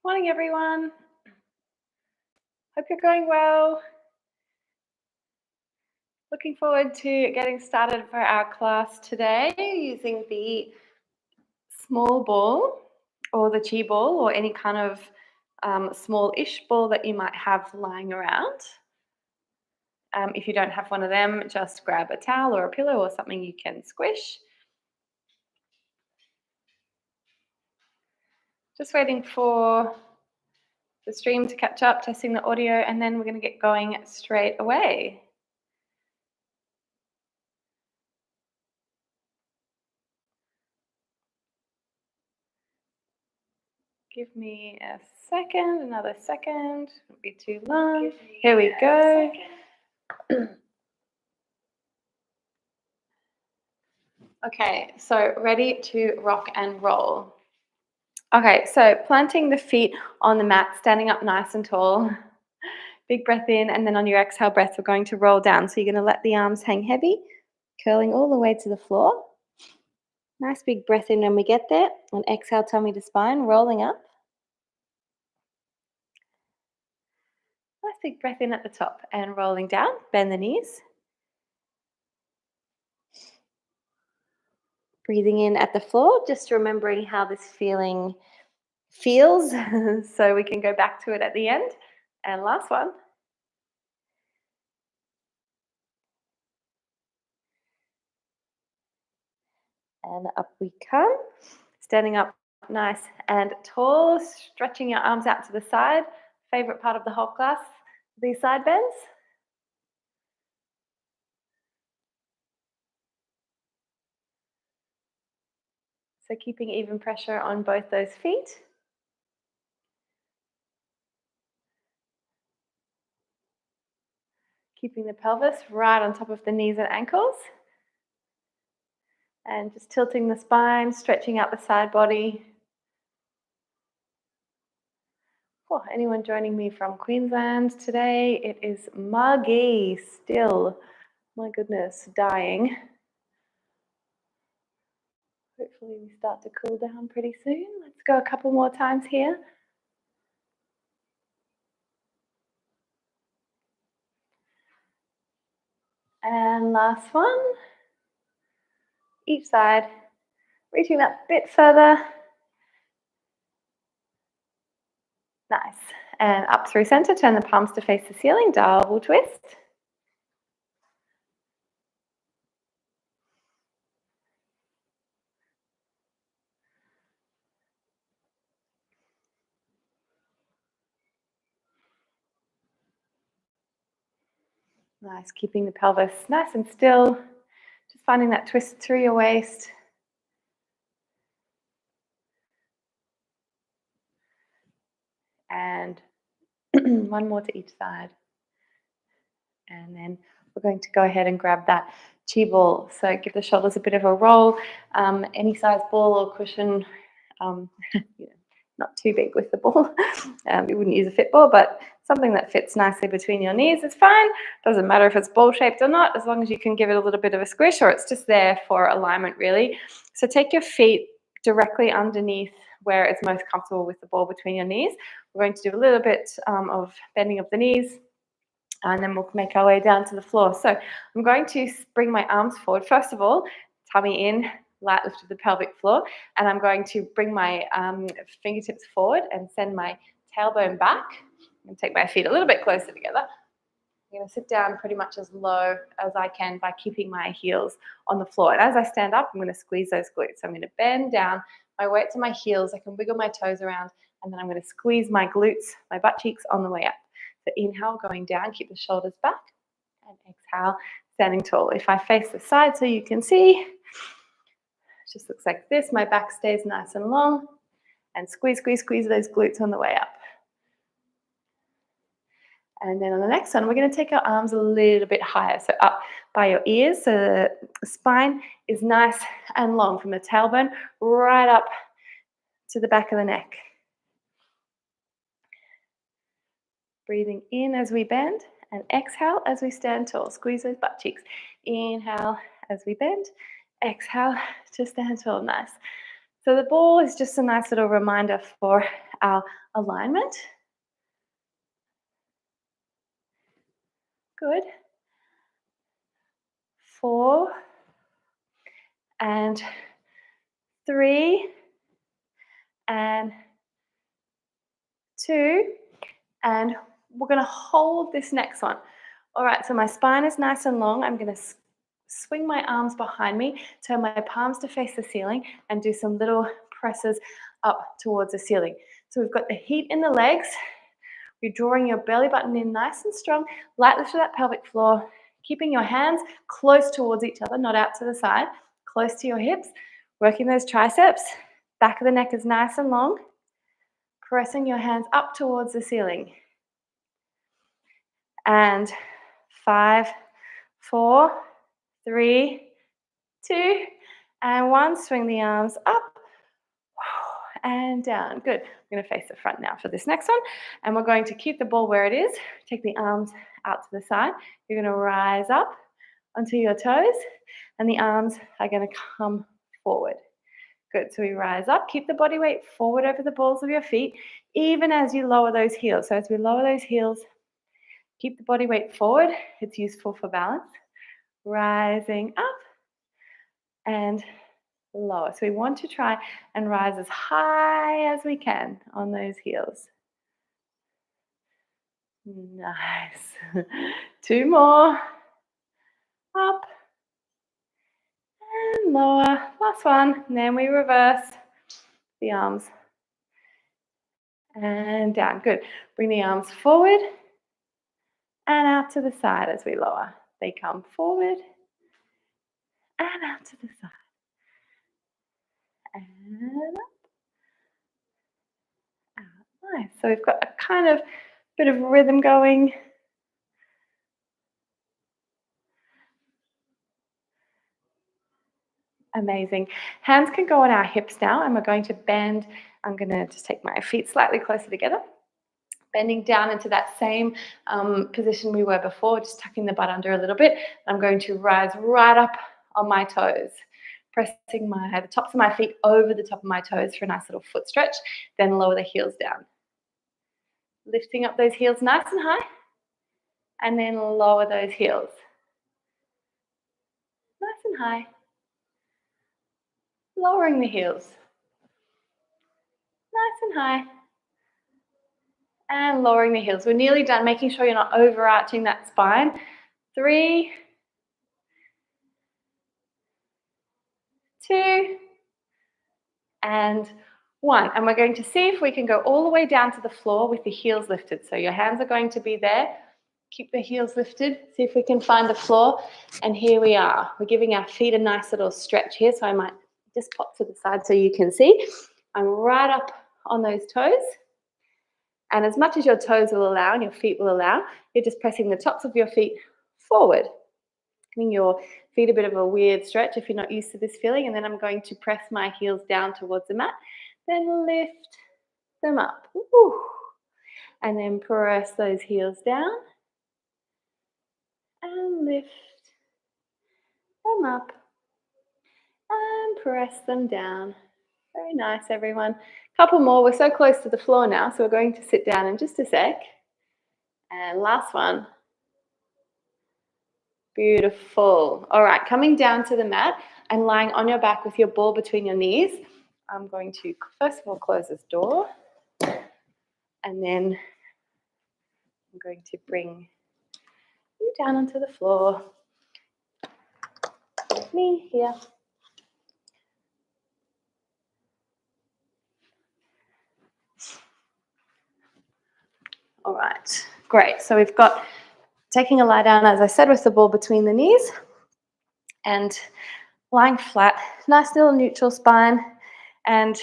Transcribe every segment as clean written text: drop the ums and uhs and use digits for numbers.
Morning, everyone. Hope you're going well. Looking forward to getting started for our class today using the small ball or the chi ball or any kind of small-ish ball that you might have lying around. If you don't have one of them, just grab a towel or a pillow or something you can squish. Just waiting for the stream to catch up, testing the audio, and then we're going to get going straight away. Give me a second, another second. Won't be too long. Here we go. Okay, so ready to rock and roll. Okay, so planting the feet on the mat, standing up nice and tall. Big breath in, and then on your exhale breath, we're going to roll down. So you're going to let the arms hang heavy, curling all the way to the floor. Nice big breath in when we get there. And exhale, tummy to spine, rolling up. Nice big breath in at the top and rolling down. Bend the knees. Breathing in at the floor, just remembering how this feeling feels so we can go back to it at the end. And last one. And up we come. Standing up nice and tall, stretching your arms out to the side. Favorite part of the whole class, these side bends. So keeping even pressure on both those feet. Keeping the pelvis right on top of the knees and ankles. And just tilting the spine, stretching out the side body. Oh, anyone joining me from Queensland today? It is muggy still. My goodness, dying. Hopefully we start to cool down pretty soon. Let's go a couple more times here. And last one. Each side, reaching that bit further. Nice. And up through center, turn the palms to face the ceiling, double twist. Nice, keeping the pelvis nice and still. Just finding that twist through your waist. And one more to each side. And then we're going to go ahead and grab that chi ball. So give the shoulders a bit of a roll. Any size ball or cushion, not too big with the ball. You wouldn't use a fit ball, but something that fits nicely between your knees is fine. Doesn't matter if it's ball shaped or not, as long as you can give it a little bit of a squish, or it's just there for alignment really. So take your feet directly underneath where it's most comfortable with the ball between your knees. We're going to do a little bit of bending of the knees, and then we'll make our way down to the floor. So I'm going to bring my arms forward. First of all, tummy in, light lift to the pelvic floor, and I'm going to bring my fingertips forward and send my tailbone back and take my feet a little bit closer together. I'm going to sit down pretty much as low as I can by keeping my heels on the floor. And as I stand up, I'm going to squeeze those glutes. So I'm going to bend down, my weight to my heels. I can wiggle my toes around, and then I'm going to squeeze my glutes, my butt cheeks on the way up. So inhale, going down, keep the shoulders back, and exhale, standing tall. If I face the side so you can see, it just looks like this. My back stays nice and long, and squeeze, squeeze, squeeze those glutes on the way up. And then on the next one, we're going to take our arms a little bit higher, so up by your ears, so the spine is nice and long from the tailbone right up to the back of the neck. Breathing in as we bend, and exhale as we stand tall. Squeeze those butt cheeks. Inhale as we bend, exhale to stand tall. Nice. So the ball is just a nice little reminder for our alignment. Good. 4 and 3 and 2, and we're going to hold this next one. All right, so my spine is nice and long. I'm going to swing my arms behind me, turn my palms to face the ceiling, and do some little presses up towards the ceiling. So we've got the heat in the legs. You're drawing your belly button in nice and strong, light lift to that pelvic floor, keeping your hands close towards each other, not out to the side, close to your hips, working those triceps. Back of the neck is nice and long, pressing your hands up towards the ceiling. And 5, 4, 3, 2, and 1. Swing the arms up and down. Good. I'm going to face the front now for this next one. And we're going to keep the ball where it is. Take the arms out to the side. You're going to rise up onto your toes, and the arms are going to come forward. Good. So we rise up. Keep the body weight forward over the balls of your feet, even as you lower those heels. So as we lower those heels, keep the body weight forward. It's useful for balance. Rising up and lower. So we want to try and rise as high as we can on those heels. Nice. 2 more. Up and lower. Last one. And then we reverse the arms and down. Good. Bring the arms forward and out to the side as we lower. They come forward and out to the side. And up. Out. Nice. So we've got a kind of bit of rhythm going. Amazing. Hands can go on our hips now, and we're going to bend. I'm going to just take my feet slightly closer together, bending down into that same position we were before, just tucking the butt under a little bit. I'm going to rise right up on my toes, pressing the tops of my feet over the top of my toes for a nice little foot stretch, then lower the heels down. Lifting up those heels nice and high, and then lower those heels. Nice and high. Lowering the heels. Nice and high. And lowering the heels. We're nearly done, making sure you're not overarching that spine. 3, 2, and 1. And we're going to see if we can go all the way down to the floor with the heels lifted. So your hands are going to be there. Keep the heels lifted. See if we can find the floor. And here we are. We're giving our feet a nice little stretch here. So I might just pop to the side so you can see. I'm right up on those toes. And as much as your toes will allow and your feet will allow, you're just pressing the tops of your feet forward. Giving your feet a bit of a weird stretch if you're not used to this feeling. And then I'm going to press my heels down towards the mat. Then lift them up. Woo. And then press those heels down. And lift them up. And press them down. Very nice, everyone. Couple more. We're so close to the floor now, so we're going to sit down in just a sec. And last one. Beautiful. All right, coming down to the mat and lying on your back with your ball between your knees. I'm going to, first of all, close this door. And then I'm going to bring you down onto the floor. With me here. All right, great. So we've got taking a lie down, as I said, with the ball between the knees and lying flat, nice little neutral spine, and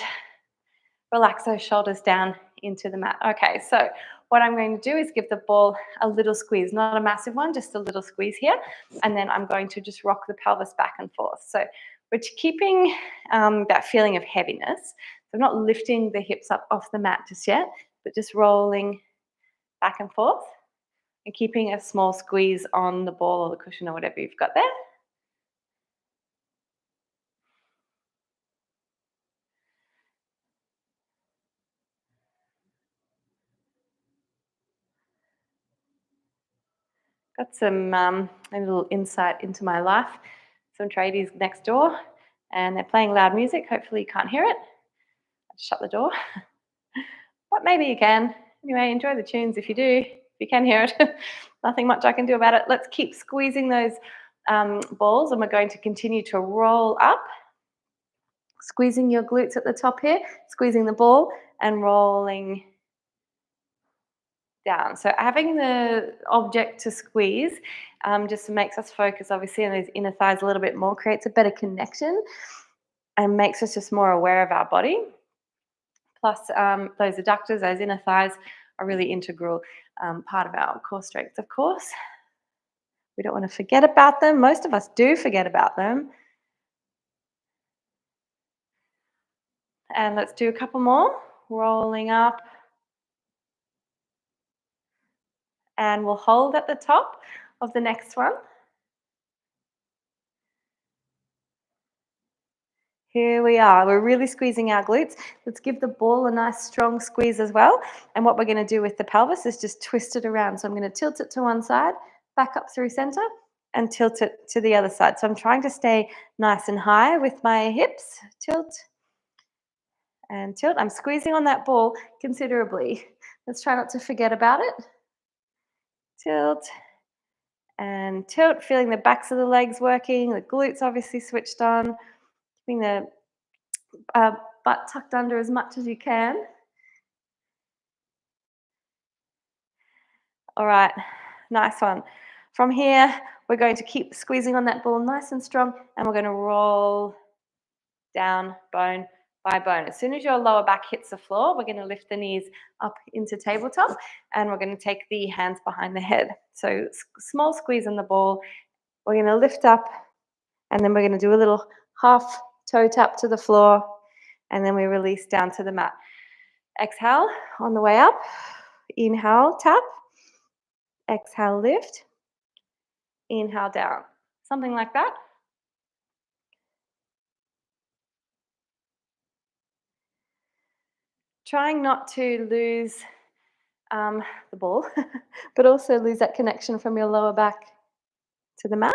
relax those shoulders down into the mat. Okay, so what I'm going to do is give the ball a little squeeze, not a massive one, just a little squeeze here, and then I'm going to just rock the pelvis back and forth. So we're keeping that feeling of heaviness. So I'm not lifting the hips up off the mat just yet, but just rolling back and forth and keeping a small squeeze on the ball or the cushion or whatever you've got there. Got a little insight into my life. Some tradies next door, and they're playing loud music. Hopefully, you can't hear it. I just shut the door, but maybe you can. Anyway, enjoy the tunes if you do. If you can hear it, nothing much I can do about it. Let's keep squeezing those balls, and we're going to continue to roll up, squeezing your glutes at the top here, squeezing the ball, and rolling down. So having the object to squeeze just makes us focus, obviously, on those inner thighs a little bit more, creates a better connection, and makes us just more aware of our body. Plus, those adductors, those inner thighs, are really integral part of our core strength, of course. We don't want to forget about them. Most of us do forget about them. And let's do a couple more. Rolling up. And we'll hold at the top of the next one. Here we are. We're really squeezing our glutes. Let's give the ball a nice strong squeeze as well. And what we're going to do with the pelvis is just twist it around. So I'm going to tilt it to one side, back up through center, and tilt it to the other side. So I'm trying to stay nice and high with my hips. Tilt and tilt. I'm squeezing on that ball considerably. Let's try not to forget about it. Tilt and tilt, feeling the backs of the legs working, the glutes obviously switched on, keeping the butt tucked under as much as you can. All right, nice one. From here, we're going to keep squeezing on that ball nice and strong, and we're going to roll down bone by bone. As soon as your lower back hits the floor, we're going to lift the knees up into tabletop, and we're going to take the hands behind the head. So small squeeze on the ball. We're going to lift up, and then we're going to do a little half toe tap to the floor, and then we release down to the mat. Exhale on the way up. Inhale, tap. Exhale, lift. Inhale, down. Something like that. Trying not to lose the ball, but also lose that connection from your lower back to the mat.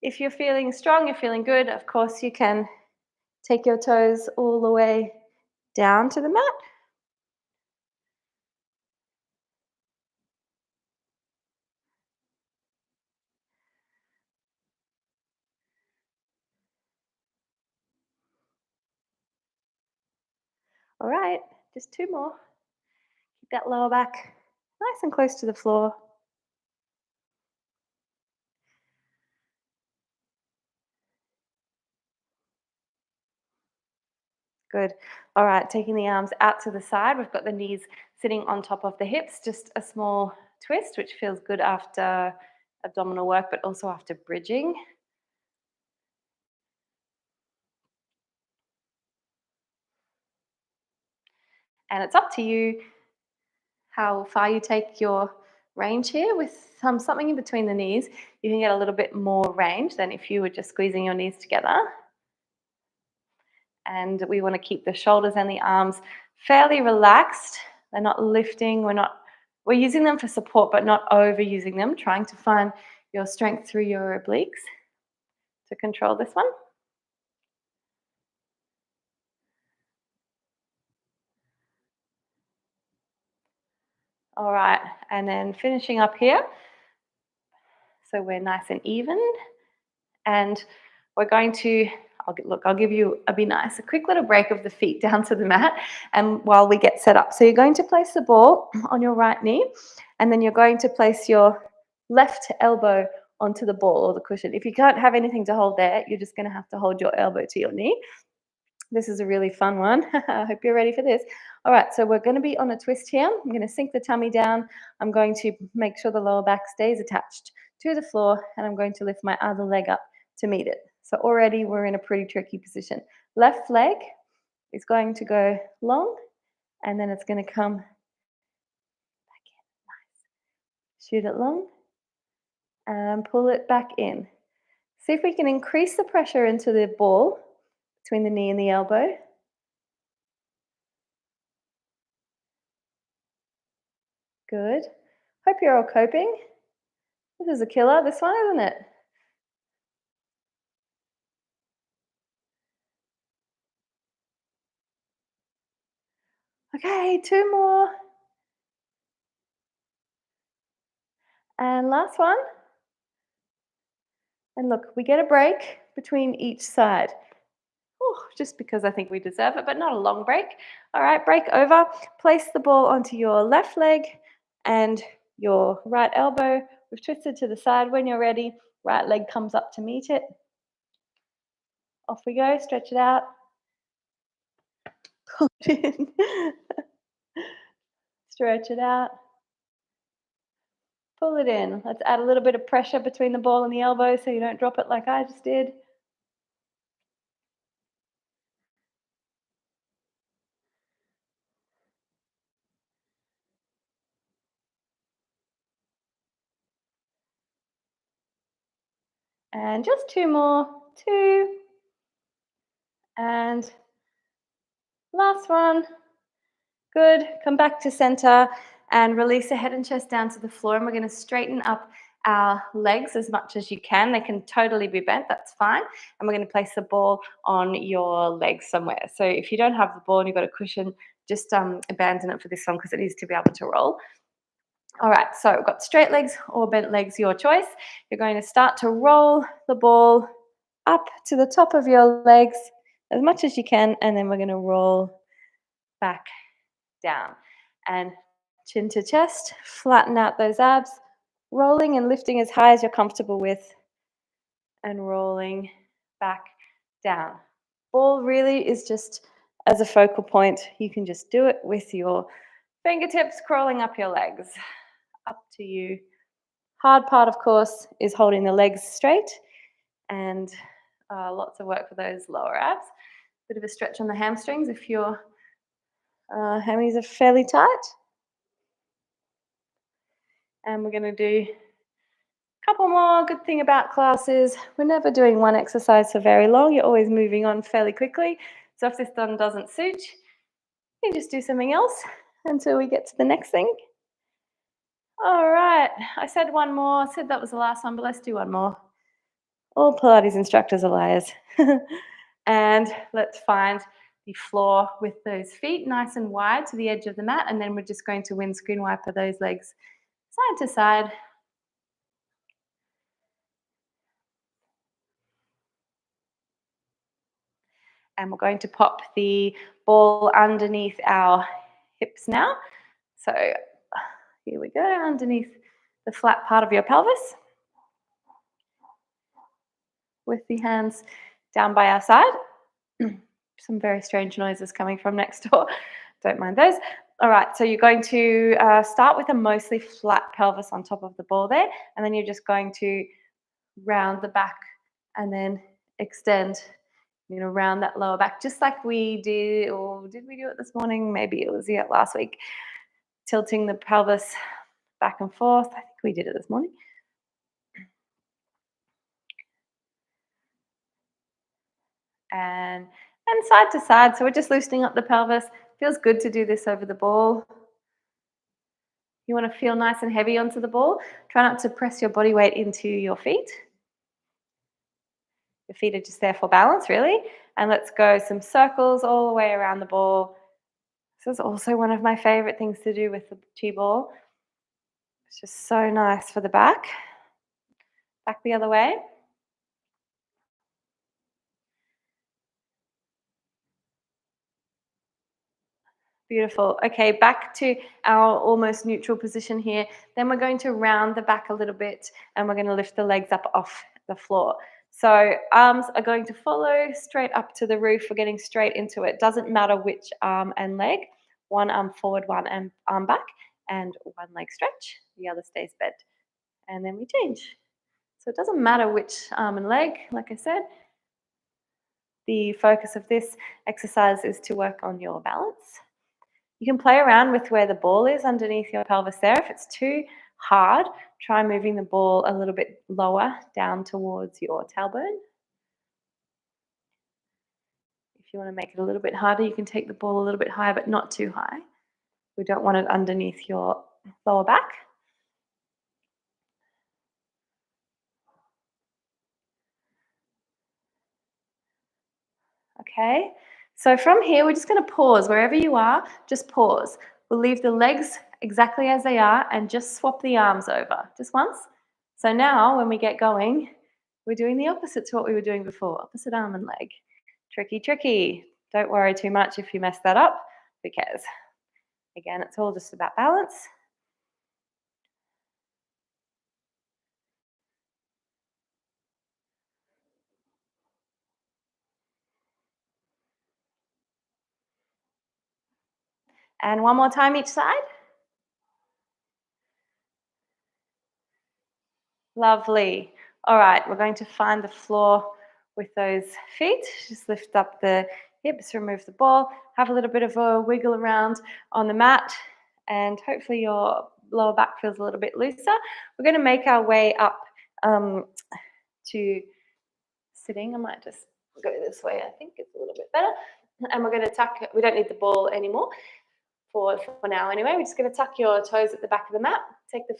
If you're feeling strong, you're feeling good, of course you can take your toes all the way down to the mat. All right, just two more. Keep that lower back nice and close to the floor. Good. All right, taking the arms out to the side. We've got the knees sitting on top of the hips. Just a small twist, which feels good after abdominal work, but also after bridging. And it's up to you how far you take your range here. With something in between the knees, you can get a little bit more range than if you were just squeezing your knees together. And we want to keep the shoulders and the arms fairly relaxed. They're not lifting. We're using them for support, but not overusing them, trying to find your strength through your obliques to control this one. All right, and then finishing up here. So we're nice and even. And we're going to, I'll give you, be nice, a quick little break of the feet down to the mat, and while we get set up. So you're going to place the ball on your right knee, and then you're going to place your left elbow onto the ball or the cushion. If you can't have anything to hold there, you're just going to have to hold your elbow to your knee. This is a really fun one. I hope you're ready for this. All right, so we're going to be on a twist here. I'm going to sink the tummy down. I'm going to make sure the lower back stays attached to the floor, and I'm going to lift my other leg up to meet it. So already we're in a pretty tricky position. Left leg is going to go long, and then it's going to come back in. Nice. Shoot it long, and pull it back in. See if we can increase the pressure into the ball between the knee and the elbow. Good. Hope you're all coping. This is a killer, this one, isn't it? Okay, 2 more. And last one. And look, we get a break between each side. Ooh, just because I think we deserve it, but not a long break. All right, break over. Place the ball onto your left leg and your right elbow. We've twisted to the side. When you're ready, right leg comes up to meet it. Off we go. Stretch it out. Pull it in. Stretch it out. Pull it in. Let's add a little bit of pressure between the ball and the elbow so you don't drop it like I just did. And just 2 more. 2. And last one. Good. Come back to center and release the head and chest down to the floor. And we're going to straighten up our legs as much as you can. They can totally be bent. That's fine. And we're going to place the ball on your legs somewhere. So if you don't have the ball and you've got a cushion, just abandon it for this one because it needs to be able to roll. All right. So we've got straight legs or bent legs, your choice. You're going to start to roll the ball up to the top of your legs as much as you can. And then we're going to roll back down and chin to chest, flatten out those abs, rolling and lifting as high as you're comfortable with, and rolling back down. Ball really is just as a focal point. You can just do it with your fingertips crawling up your legs. Up to you. Hard part, of course, is holding the legs straight and lots of work for those lower abs. Bit of a stretch on the hamstrings if your hammies are fairly tight. And we're going to do a couple more. Good thing about class is we're never doing one exercise for very long. You're always moving on fairly quickly. So if this one doesn't suit, you can just do something else until we get to the next thing. All right. I said one more. I said that was the last one, but let's do one more. All Pilates instructors are liars. And let's find the floor with those feet nice and wide to the edge of the mat. And then we're just going to windscreen wiper those legs side to side. And we're going to pop the ball underneath our hips now. So here we go, underneath the flat part of your pelvis with the hands down by our side. Some very strange noises coming from next door. Don't mind those. All right, so you're going to start with a mostly flat pelvis on top of the ball there, and then you're just going to round the back and then extend. You're going to round that lower back just like we did, or did we do it this morning? Maybe it was last week. Tilting the pelvis back and forth. I think we did it this morning. And side to side. So we're just loosening up the pelvis. Feels good to do this over the ball. You want to feel nice and heavy onto the ball. Try not to press your body weight into your feet. Your feet are just there for balance, really. And let's go some circles all the way around the ball. This is also one of my favorite things to do with the chi ball. It's just so nice for the back. Back the other way. Beautiful. Okay, back to our almost neutral position here. Then we're going to round the back a little bit and we're going to lift the legs up off the floor. So arms are going to follow straight up to the roof. We're getting straight into it. Doesn't matter which arm and leg. One arm forward, one arm back, and one leg stretch. The other stays bent. And then we change. So it doesn't matter which arm and leg, like I said. The focus of this exercise is to work on your balance. You can play around with where the ball is underneath your pelvis there. If it's too hard, try moving the ball a little bit lower down towards your tailbone. If you want to make it a little bit harder, you can take the ball a little bit higher, but not too high. We don't want it underneath your lower back. Okay, so from here, we're just going to pause wherever you are, just pause. We'll leave the legs exactly as they are and just swap the arms over, just once. So now when we get going, we're doing the opposite to what we were doing before, opposite arm and leg. Tricky, tricky. Don't worry too much if you mess that up. Who cares? Again, it's all just about balance. And one more time each side. Lovely. All right, we're going to find the floor with those feet. Just lift up the hips, remove the ball, have a little bit of a wiggle around on the mat, and hopefully your lower back feels a little bit looser. We're going to make our way up to sitting. I might just go this way. I think it's a little bit better. And we're going to tuck, we don't need the ball anymore for now anyway. We're just going to tuck your toes at the back of the mat, take the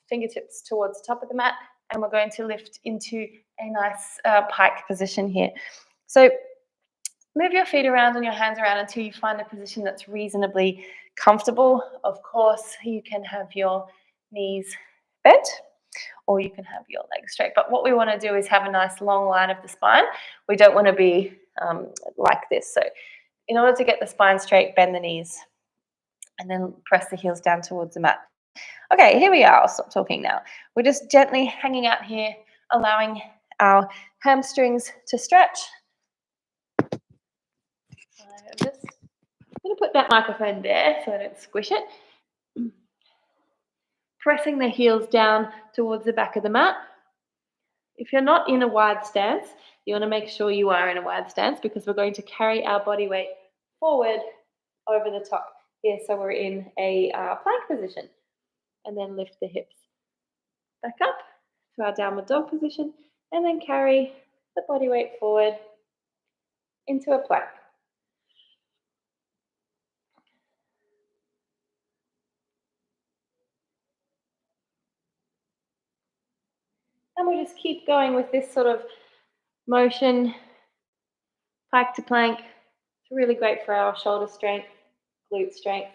fingertips towards the top of the mat, and we're going to lift into a nice pike position here. So move your feet around and your hands around until you find a position that's reasonably comfortable. Of course, you can have your knees bent or you can have your legs straight. But what we want to do is have a nice long line of the spine. We don't want to be like this. So in order to get the spine straight, bend the knees and then press the heels down towards the mat. Okay, here we are. I'll stop talking now. We're just gently hanging out here, allowing our hamstrings to stretch. I'm just going to put that microphone there so I don't squish it. Pressing the heels down towards the back of the mat. If you're not in a wide stance, you want to make sure you are in a wide stance because we're going to carry our body weight forward over the top here. So we're in a plank position. And then lift the hips back up to our downward dog position and then carry the body weight forward into a plank. And we'll just keep going with this sort of motion, pike to plank. It's really great for our shoulder strength, glute strength.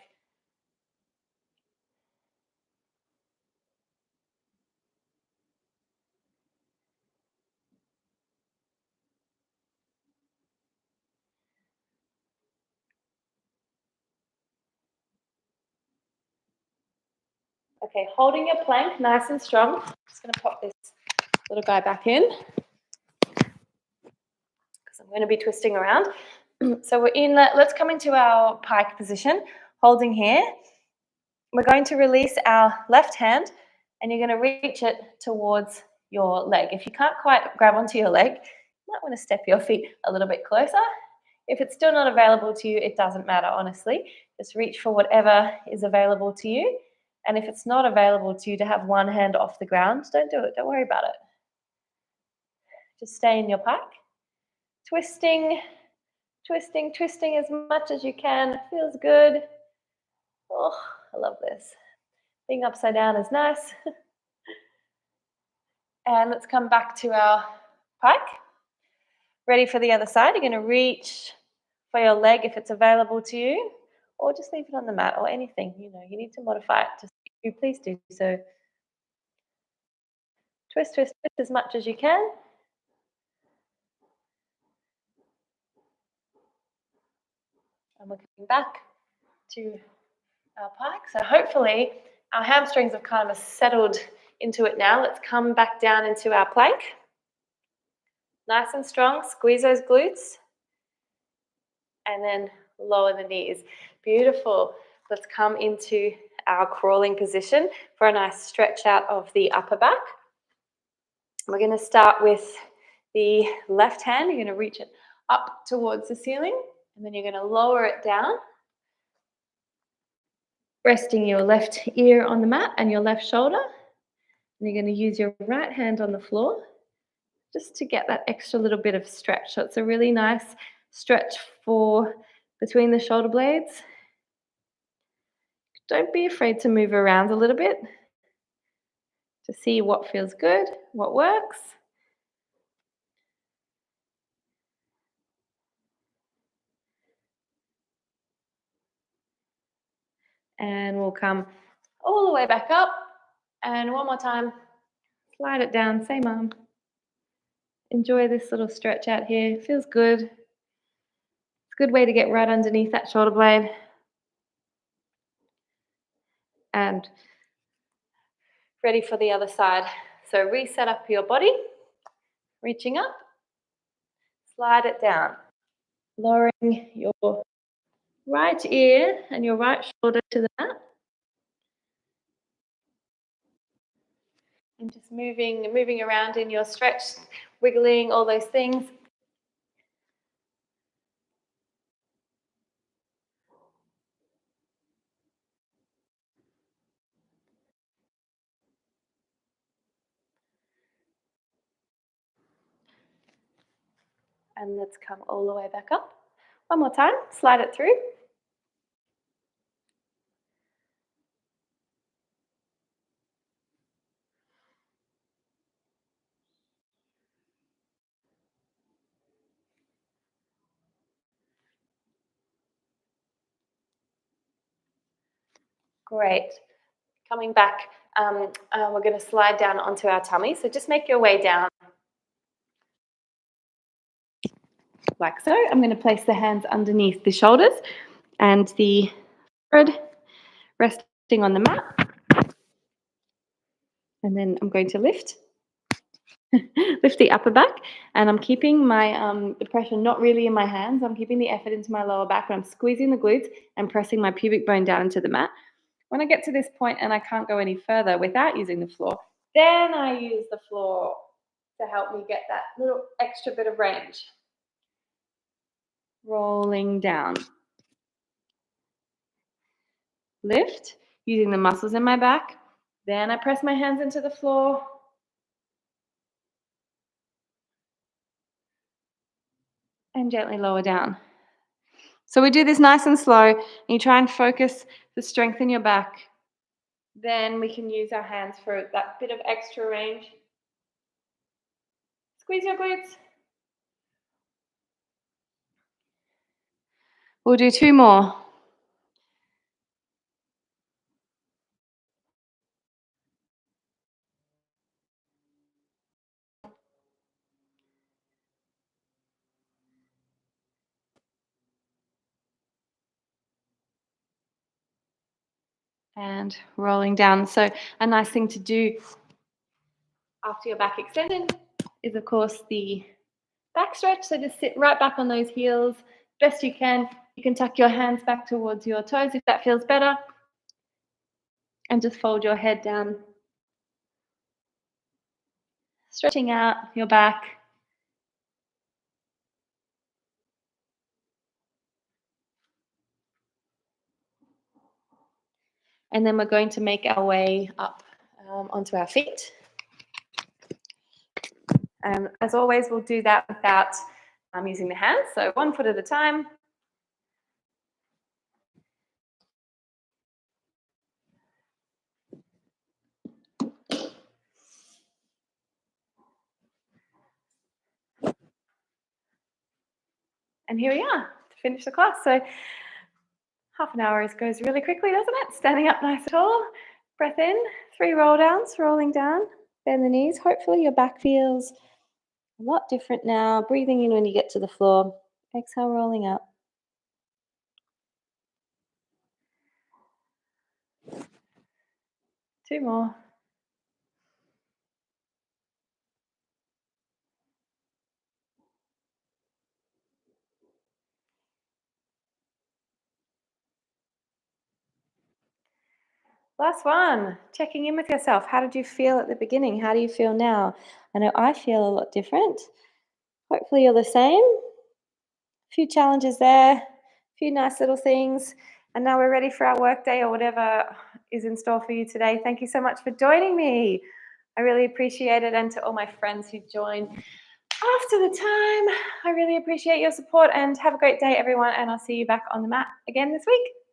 Okay, holding your plank nice and strong. I'm just going to pop this little guy back in because I'm going to be twisting around. So we're in that. Let's come into our pike position, holding here. We're going to release our left hand and you're going to reach it towards your leg. If you can't quite grab onto your leg, you might want to step your feet a little bit closer. If it's still not available to you, it doesn't matter, honestly. Just reach for whatever is available to you. And if it's not available to you to have one hand off the ground, don't do it. Don't worry about it. Just stay in your pike. Twisting, twisting, twisting as much as you can. Feels good. Oh, I love this. Being upside down is nice. And let's come back to our pike. Ready for the other side. You're going to reach for your leg if it's available to you, or just leave it on the mat or anything. You know, you need to modify it to you. Please do so. Twist, twist, twist as much as you can. And we're coming back to our pike. So hopefully our hamstrings have kind of settled into it now. Let's come back down into our plank. Nice and strong. Squeeze those glutes. And then lower the knees. Beautiful. Let's come into our crawling position for a nice stretch out of the upper back. We're going to start with the left hand. You're going to reach it up towards the ceiling, and then you're going to lower it down, resting your left ear on the mat and your left shoulder. And you're going to use your right hand on the floor just to get that extra little bit of stretch. So it's a really nice stretch for between the shoulder blades. Don't be afraid to move around a little bit to see what feels good, what works. And we'll come all the way back up. And one more time, slide it down, same arm. Enjoy this little stretch out here. Feels good. It's a good way to get right underneath that shoulder blade. And ready for the other side. So reset up your body, reaching up, slide it down, lowering your right ear and your right shoulder to the mat. And just moving around in your stretch, wiggling, all those things. And let's come all the way back up. One more time, slide it through. Great. Coming back, we're going to slide down onto our tummy. So just make your way down like so. I'm going to place the hands underneath the shoulders and the forehead resting on the mat. And then I'm going to lift the upper back, and I'm keeping my the pressure not really in my hands. I'm keeping the effort into my lower back, but I'm squeezing the glutes and pressing my pubic bone down into the mat. When I get to this point and I can't go any further without using the floor, then I use the floor to help me get that little extra bit of range. Rolling down. Lift, using the muscles in my back. Then I press my hands into the floor. And gently lower down. So we do this nice and slow, and you try and focus the strength in your back. Then we can use our hands for that bit of extra range. Squeeze your glutes. We'll do 2 more. And rolling down. So a nice thing to do after your back extended is, of course, the back stretch. So just sit right back on those heels best you can. You can tuck your hands back towards your toes if that feels better. And just fold your head down. Stretching out your back. And then we're going to make our way up onto our feet. As always, we'll do that without using the hands. So 1 foot at a time. And here we are to finish the class. So half an hour goes really quickly, doesn't it? Standing up nice and tall. Breath in, 3 roll downs, rolling down. Bend the knees. Hopefully your back feels a lot different now. Breathing in when you get to the floor. Exhale, rolling up. Two more. Last one, checking in with yourself. How did you feel at the beginning? How do you feel now? I know I feel a lot different. Hopefully you're the same. A few challenges there, a few nice little things. And now we're ready for our work day or whatever is in store for you today. Thank you so much for joining me. I really appreciate it. And to all my friends who joined after the time, I really appreciate your support, and have a great day, everyone. And I'll see you back on the mat again this week.